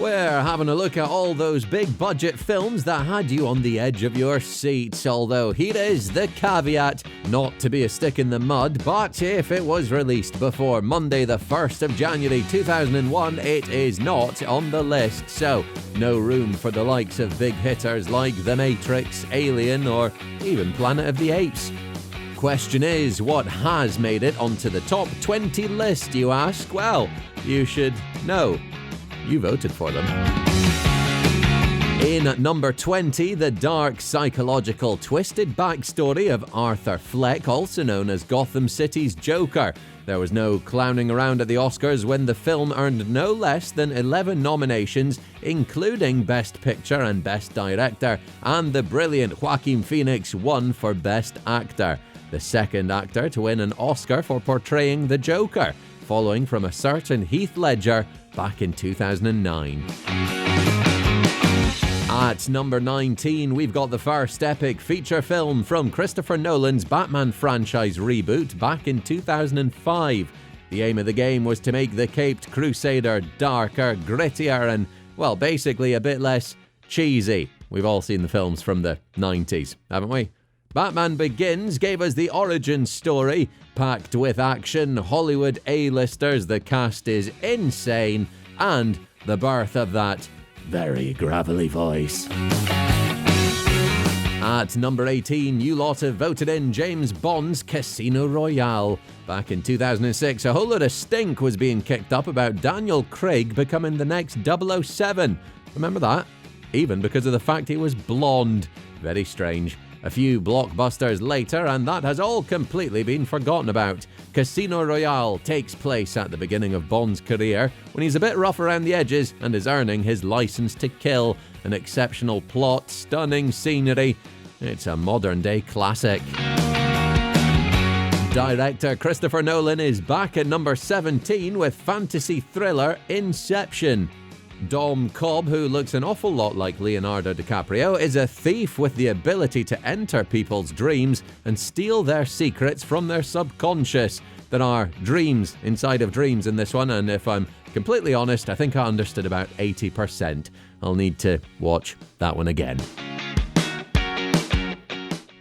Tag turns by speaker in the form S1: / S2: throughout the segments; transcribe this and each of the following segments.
S1: We're having a look at all those big budget films that had you on the edge of your seat, although here is the caveat, not to be a stick in the mud, but if it was released before Monday the 1st of January 2001, it is not on the list, so no room for the likes of big hitters like The Matrix, Alien, or even Planet of the Apes. Question is, what has made it onto the top 20 list, you ask? Well, you should know. You voted for them. In at number 20, the dark, psychological, twisted backstory of Arthur Fleck, also known as Gotham City's Joker. There was no clowning around at the Oscars when the film earned no less than 11 nominations, including Best Picture and Best Director, and the brilliant Joaquin Phoenix won for Best Actor, the second actor to win an Oscar for portraying the Joker, following from a certain Heath Ledger back in 2009. At number 19, we've got the first epic feature film from Christopher Nolan's Batman franchise reboot back in 2005. The aim of the game was to make the Caped Crusader darker, grittier, and, well, basically a bit less cheesy. We've all seen the films from the 90s, haven't we? Batman Begins gave us the origin story, packed with action, Hollywood A-listers, the cast is insane, and the birth of that very gravelly voice. At number 18, you lot have voted in James Bond's Casino Royale. Back in 2006, a whole lot of stink was being kicked up about Daniel Craig becoming the next 007. Remember that? Even because of the fact he was blonde. Very strange. A few blockbusters later, and that has all completely been forgotten about. Casino Royale takes place at the beginning of Bond's career, when he's a bit rough around the edges and is earning his license to kill. An exceptional plot, stunning scenery. It's a modern-day classic. Director Christopher Nolan is back at number 17 with fantasy thriller Inception. Dom Cobb, who looks an awful lot like Leonardo DiCaprio, is a thief with the ability to enter people's dreams and steal their secrets from their subconscious. There are dreams inside of dreams in this one, and if I'm completely honest, I think I understood about 80%. I'll need to watch that one again.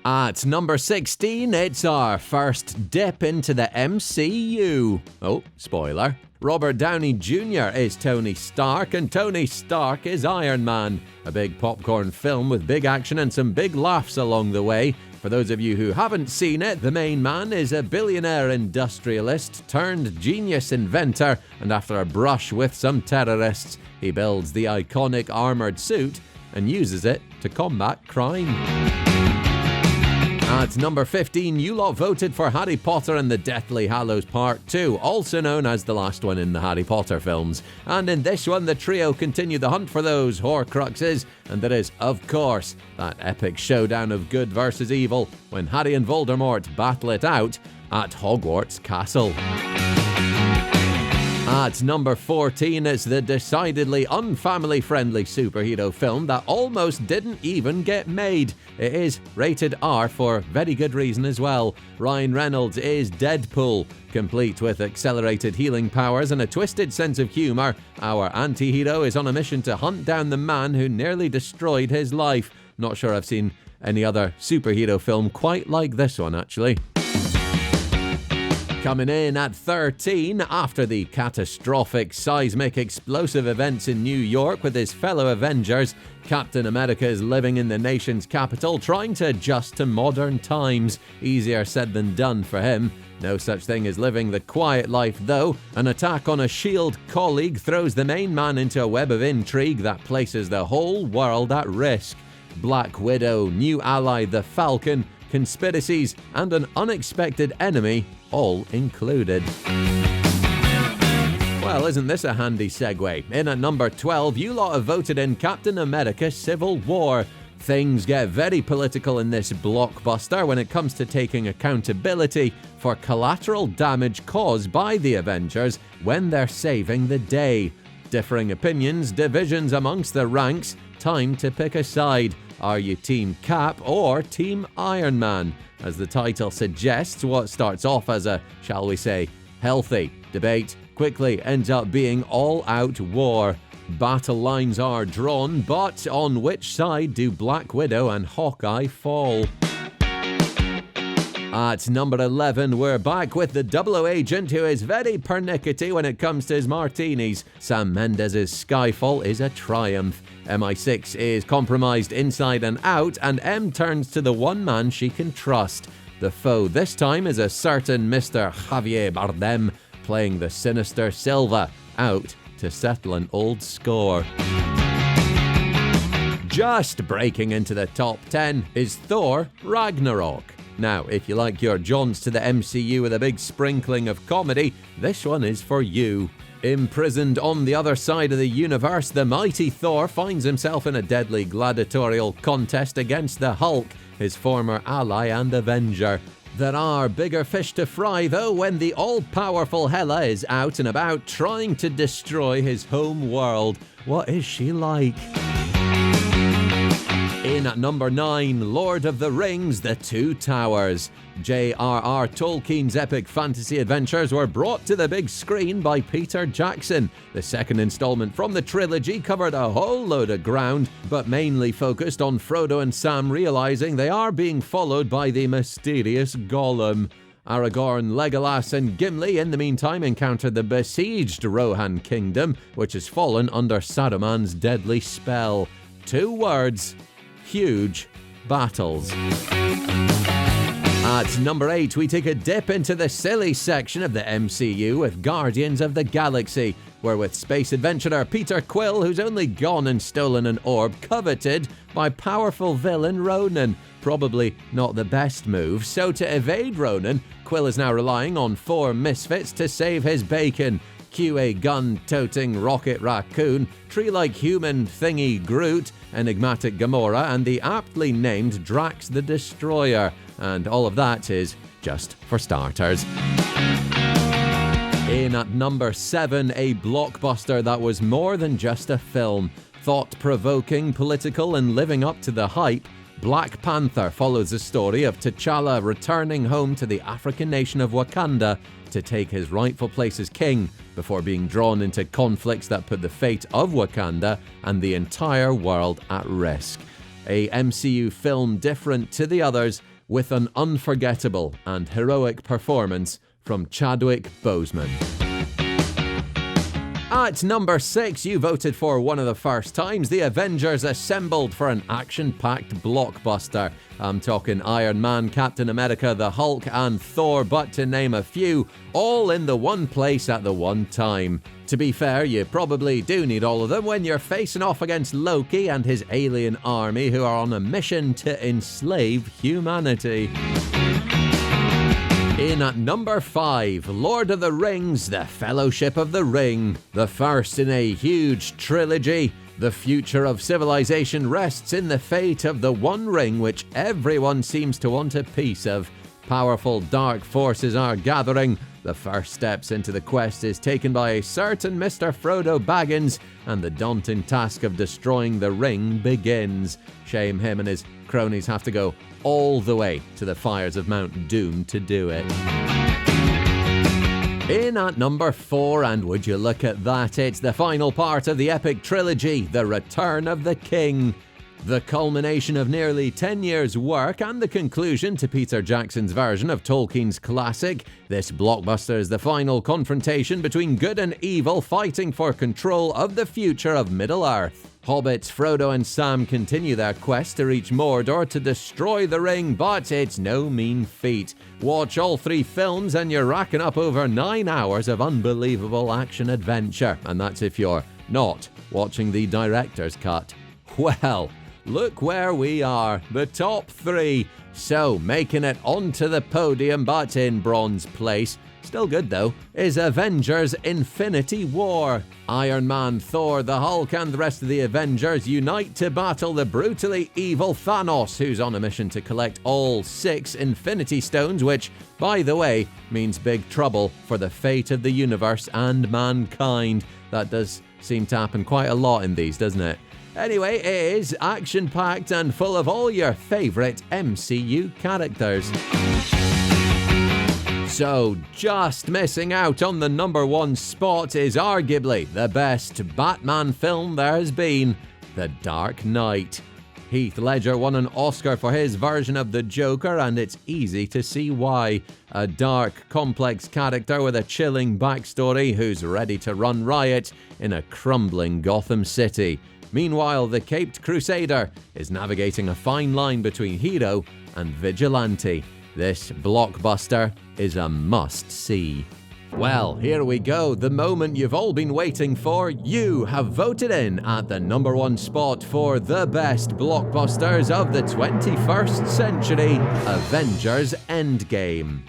S1: At number 16, it's our first dip into the MCU. Oh, spoiler. Robert Downey Jr. is Tony Stark, and Tony Stark is Iron Man. A big popcorn film with big action and some big laughs along the way. For those of you who haven't seen it, the main man is a billionaire industrialist turned genius inventor, and after a brush with some terrorists, he builds the iconic armored suit and uses it to combat crime. At number 15, you lot voted for Harry Potter and the Deathly Hallows Part 2, also known as the last one in the Harry Potter films. And in this one, the trio continue the hunt for those Horcruxes, and there is, of course, that epic showdown of good versus evil when Harry and Voldemort battle it out at Hogwarts Castle. At number 14, it's the decidedly unfamily-friendly superhero film that almost didn't even get made. It is rated R for very good reason as well. Ryan Reynolds is Deadpool. Complete with accelerated healing powers and a twisted sense of humour, our anti-hero is on a mission to hunt down the man who nearly destroyed his life. Not sure I've seen any other superhero film quite like this one, actually. Coming in at 13, after the catastrophic, seismic, explosive events in New York with his fellow Avengers, Captain America is living in the nation's capital, trying to adjust to modern times. Easier said than done for him. No such thing as living the quiet life, though. An attack on a S.H.I.E.L.D. colleague throws the main man into a web of intrigue that places the whole world at risk. Black Widow, new ally the Falcon, conspiracies, and an unexpected enemy, all included. Well, isn't this a handy segue? In at number 12, you lot have voted in Captain America Civil War. Things get very political in this blockbuster when it comes to taking accountability for collateral damage caused by the Avengers when they're saving the day. Differing opinions, divisions amongst the ranks, time to pick a side. Are you Team Cap or Team Iron Man? As the title suggests, what starts off as a, shall we say, healthy debate quickly ends up being all-out war. Battle lines are drawn, but on which side do Black Widow and Hawkeye fall? At number 11, we're back with the 00 agent who is very pernickety when it comes to his martinis. Sam Mendes' Skyfall is a triumph. MI6 is compromised inside and out, and M turns to the one man she can trust. The foe this time is a certain Mr. Javier Bardem, playing the sinister Silva, out to settle an old score. Just breaking into the top 10 is Thor Ragnarok. Now, if you like your jaunts to the MCU with a big sprinkling of comedy, this one is for you. Imprisoned on the other side of the universe, the mighty Thor finds himself in a deadly gladiatorial contest against the Hulk, his former ally and avenger. There are bigger fish to fry, though, when the all-powerful Hela is out and about trying to destroy his home world. What is she like? In at number 9, Lord of the Rings, The Two Towers. J.R.R. Tolkien's epic fantasy adventures were brought to the big screen by Peter Jackson. The second installment from the trilogy covered a whole load of ground, but mainly focused on Frodo and Sam realizing they are being followed by the mysterious Gollum. Aragorn, Legolas and Gimli in the meantime encountered the besieged Rohan kingdom, which has fallen under Saruman's deadly spell. 2 words: huge battles. At number 8, we take a dip into the silly section of the MCU with Guardians of the Galaxy, where with space adventurer Peter Quill, who's only gone and stolen an orb coveted by powerful villain Ronan. Probably not the best move, so to evade Ronan, Quill is now relying on 4 misfits to save his bacon. Cue a gun-toting rocket raccoon, tree-like human thingy Groot, enigmatic Gamora, and the aptly named Drax the Destroyer. And all of that is just for starters. In at number 7, a blockbuster that was more than just a film. Thought-provoking, political, and living up to the hype, Black Panther follows the story of T'Challa returning home to the African nation of Wakanda to take his rightful place as king before being drawn into conflicts that put the fate of Wakanda and the entire world at risk. A MCU film different to the others, with an unforgettable and heroic performance from Chadwick Boseman. At number 6, you voted for one of the first times the Avengers assembled for an action-packed blockbuster. I'm talking Iron Man, Captain America, the Hulk, and Thor, but to name a few, all in the one place at the one time. To be fair, you probably do need all of them when you're facing off against Loki and his alien army who are on a mission to enslave humanity. In at number 5, Lord of the Rings, The Fellowship of the Ring. The first in a huge trilogy, the future of civilization rests in the fate of the One Ring which everyone seems to want a piece of. Powerful dark forces are gathering. The first steps into the quest is taken by a certain Mr. Frodo Baggins, and the daunting task of destroying the ring begins. Shame him and his cronies have to go all the way to the fires of Mount Doom to do it. In at number 4, and would you look at that, it's the final part of the epic trilogy, The Return of the King. The culmination of nearly 10 years' work and the conclusion to Peter Jackson's version of Tolkien's classic, this blockbuster is the final confrontation between good and evil fighting for control of the future of Middle-earth. Hobbits Frodo and Sam continue their quest to reach Mordor to destroy the ring, but it's no mean feat. Watch all 3 films and you're racking up over 9 hours of unbelievable action-adventure, and that's if you're not watching the director's cut. Well, look where we are, the top 3. So, making it onto the podium but in bronze place, still good though, is Avengers Infinity War. Iron Man, Thor, the Hulk and the rest of the Avengers unite to battle the brutally evil Thanos, who's on a mission to collect all 6 Infinity Stones, which, by the way, means big trouble for the fate of the universe and mankind. That does seem to happen quite a lot in these, doesn't it? Anyway, it is action-packed and full of all your favourite MCU characters. So, just missing out on the #1 spot is arguably the best Batman film there has been, The Dark Knight. Heath Ledger won an Oscar for his version of the Joker, and it's easy to see why. A dark, complex character with a chilling backstory who's ready to run riot in a crumbling Gotham City. Meanwhile, the Caped Crusader is navigating a fine line between hero and vigilante. This blockbuster is a must-see. Well, here we go, the moment you've all been waiting for. You have voted in at the #1 spot for the best blockbusters of the 21st century, Avengers Endgame.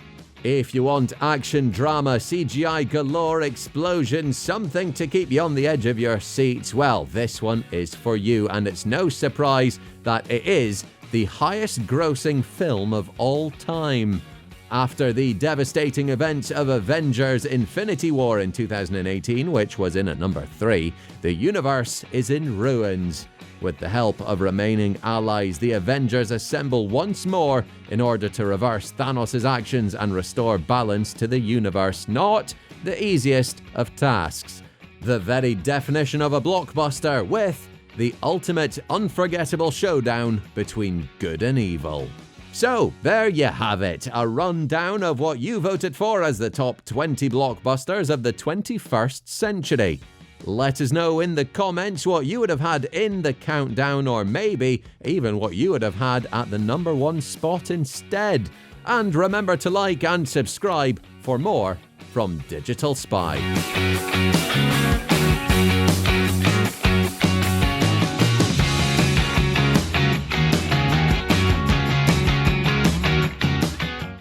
S1: If you want action, drama, CGI galore, explosions, something to keep you on the edge of your seats, well, this one is for you, and it's no surprise that it is the highest grossing film of all time. After the devastating events of Avengers Infinity War in 2018, which was in at #3, the universe is in ruins. With the help of remaining allies, the Avengers assemble once more in order to reverse Thanos' actions and restore balance to the universe. Not the easiest of tasks. The very definition of a blockbuster, with the ultimate unforgettable showdown between good and evil. So, there you have it, a rundown of what you voted for as the top 20 blockbusters of the 21st century. Let us know in the comments what you would have had in the countdown, or maybe even what you would have had at the #1 spot instead. And remember to like and subscribe for more from Digital Spy.